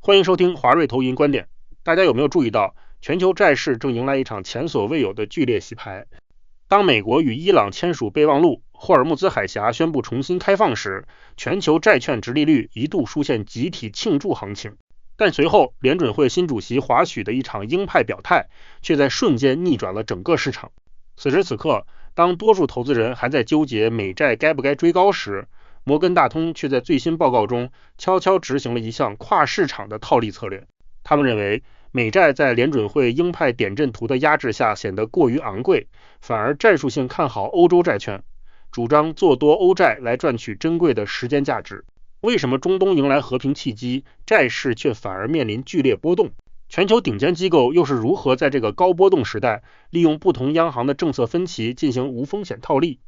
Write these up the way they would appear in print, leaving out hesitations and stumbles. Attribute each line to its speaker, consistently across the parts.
Speaker 1: 欢迎收听华瑞投银观点。大家有没有注意到，全球债市正迎来一场前所未有的剧烈洗牌？当美国与伊朗签署备忘录，霍尔木兹海峡宣布重新开放时，全球债券殖利率一度出现集体庆祝行情。但随后，联准会新主席华许的一场鹰派表态，却在瞬间逆转了整个市场。此时此刻，当多数投资人还在纠结美债该不该追高时，摩根大通却在最新报告中悄悄执行了一项跨市场的套利策略。他们认为，美债在联准会鹰派点阵图的压制下显得过于昂贵，反而战术性看好欧洲债券，主张做多欧债来赚取珍贵的时间价值。为什么中东迎来和平契机，债市却反而面临剧烈波动？全球顶尖机构又是如何在这个高波动时代，利用不同央行的政策分歧进行无风险套利？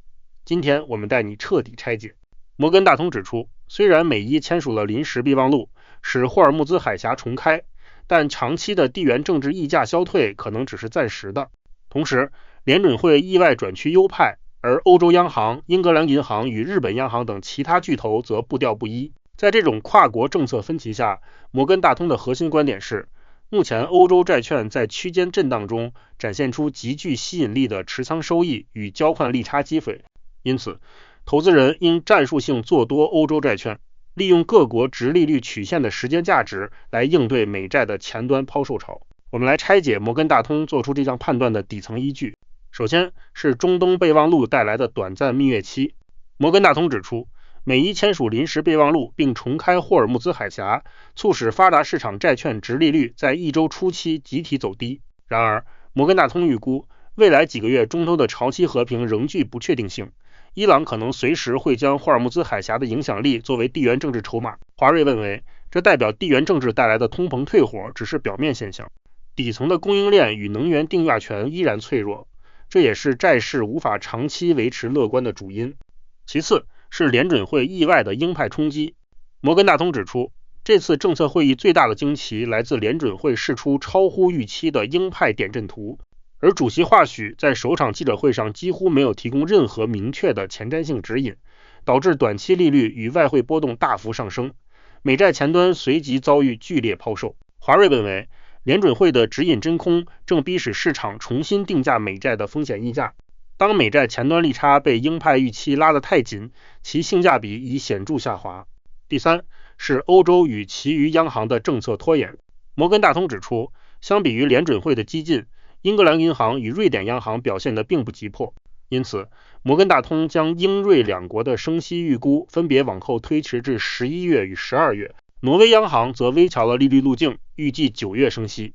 Speaker 1: 今天我们带你彻底拆解。摩根大通指出，虽然美伊签署了临时备忘录，使霍尔木兹海峡重开，但长期的地缘政治溢价消退可能只是暂时的。同时，联准会意外转趋优派，而欧洲央行、英格兰银行与日本央行等其他巨头则步调不一。在这种跨国政策分歧下，摩根大通的核心观点是，目前欧洲债券在区间震荡中展现出极具吸引力的持仓收益与交换利差机会，因此投资人应战术性做多欧洲债券，利用各国殖利率曲线的时间价值来应对美债的前端抛售潮。我们来拆解摩根大通做出这项判断的底层依据。首先是中东备忘录带来的短暂蜜月期。摩根大通指出，美伊签署临时备忘录并重开霍尔木兹海峡，促使发达市场债券殖利率在一周初期集体走低。然而，摩根大通预估，未来几个月中东的长期和平仍具不确定性，伊朗可能随时会将霍尔木兹海峡的影响力作为地缘政治筹码。华瑞认为，这代表地缘政治带来的通膨退火只是表面现象，底层的供应链与能源定价权依然脆弱，这也是债市无法长期维持乐观的主因。其次是联准会意外的鹰派冲击。摩根大通指出，这次政策会议最大的惊奇来自联准会释出超乎预期的鹰派点阵图，而主席华许在首场记者会上几乎没有提供任何明确的前瞻性指引，导致短期利率与外汇波动大幅上升，美债前端随即遭遇剧烈抛售。华瑞认为，联准会的指引真空正逼使市场重新定价美债的风险溢价。当美债前端利差被鹰派预期拉得太紧，其性价比已显著下滑。第三是欧洲与其余央行的政策拖延。摩根大通指出，相比于联准会的激进，英格兰银行与瑞典央行表现得并不急迫，因此摩根大通将英瑞两国的升息预估分别往后推迟至11月与12月。挪威央行则微调了利率路径，预计9月升息，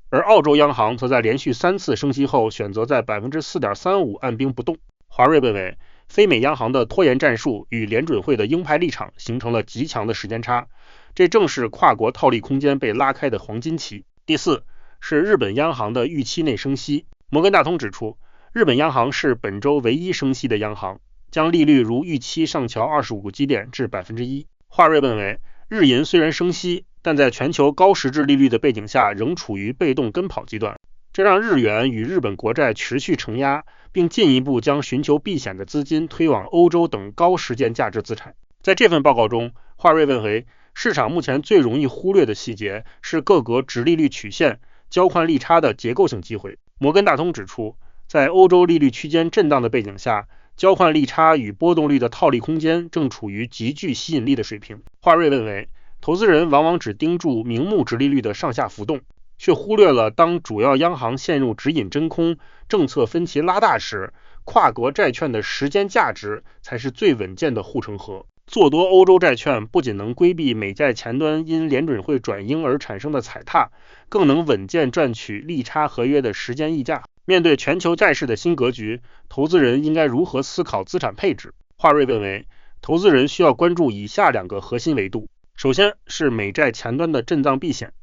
Speaker 1: 而澳洲央行则在连续3次升息后选择在 4.35% 按兵不动。华瑞认为，非美央行的拖延战术与联准会的鹰派立场形成了极强的时间差，这正是跨国套利空间被拉开的黄金期。第四是日本央行的预期内升息。摩根大通指出，日本央行是本周唯一升息的央行，将利率如预期上调25个基点至 1%。 华瑞认为，日银虽然升息，但在全球高实质利率的背景下仍处于被动跟跑阶段，这让日元与日本国债持续承压，并进一步将寻求避险的资金推往欧洲等高时间价值资产。在这份报告中，华瑞认为，市场目前最容易忽略的细节是各国殖利率曲线、交换利差的结构性机会。摩根大通指出，在欧洲利率区间震荡的背景下，交换利差与波动率的套利空间正处于极具吸引力的水平。华瑞认为，投资人往往只盯住名目殖利率的上下浮动，却忽略了当主要央行陷入指引真空、政策分歧拉大时，跨国债券的时间价值才是最稳健的护城河。做多欧洲债券不仅能规避美债前端因联准会转鹰而产生的踩踏，更能稳健赚取利差合约的时间溢价。面对全球债市的新格局，投资人应该如何思考资产配置？华瑞认为，投资人需要关注以下2个核心维度。首先是美债前端的震荡避险。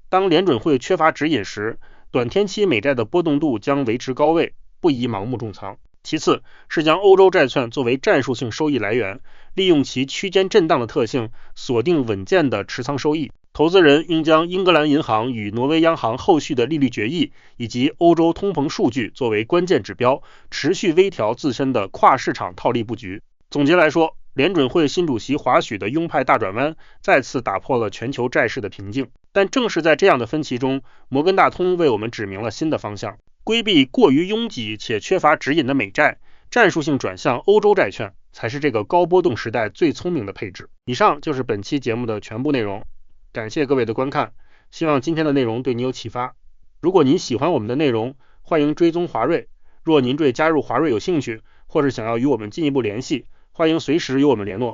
Speaker 1: 当联准会缺乏指引时，短天期美债的波动度将维持高位，不宜盲目重仓。其次是将欧洲债券作为战术性收益来源，利用其区间震荡的特性，锁定稳健的持仓收益。投资人应将英格兰银行与挪威央行后续的利率决议以及欧洲通膨数据作为关键指标，持续微调自身的跨市场套利布局。总结来说，联准会新主席华许的鹰派大转弯再次打破了全球债市的平静。但正是在这样的分歧中，摩根大通为我们指明了新的方向，规避过于拥挤且缺乏指引的美债，战术性转向欧洲债券，才是这个高波动时代最聪明的配置。以上就是本期节目的全部内容，感谢各位的观看，希望今天的内容对你有启发。如果您喜欢我们的内容，欢迎追踪华瑞。若您对加入华瑞有兴趣，或是想要与我们进一步联系，欢迎随时与我们联络。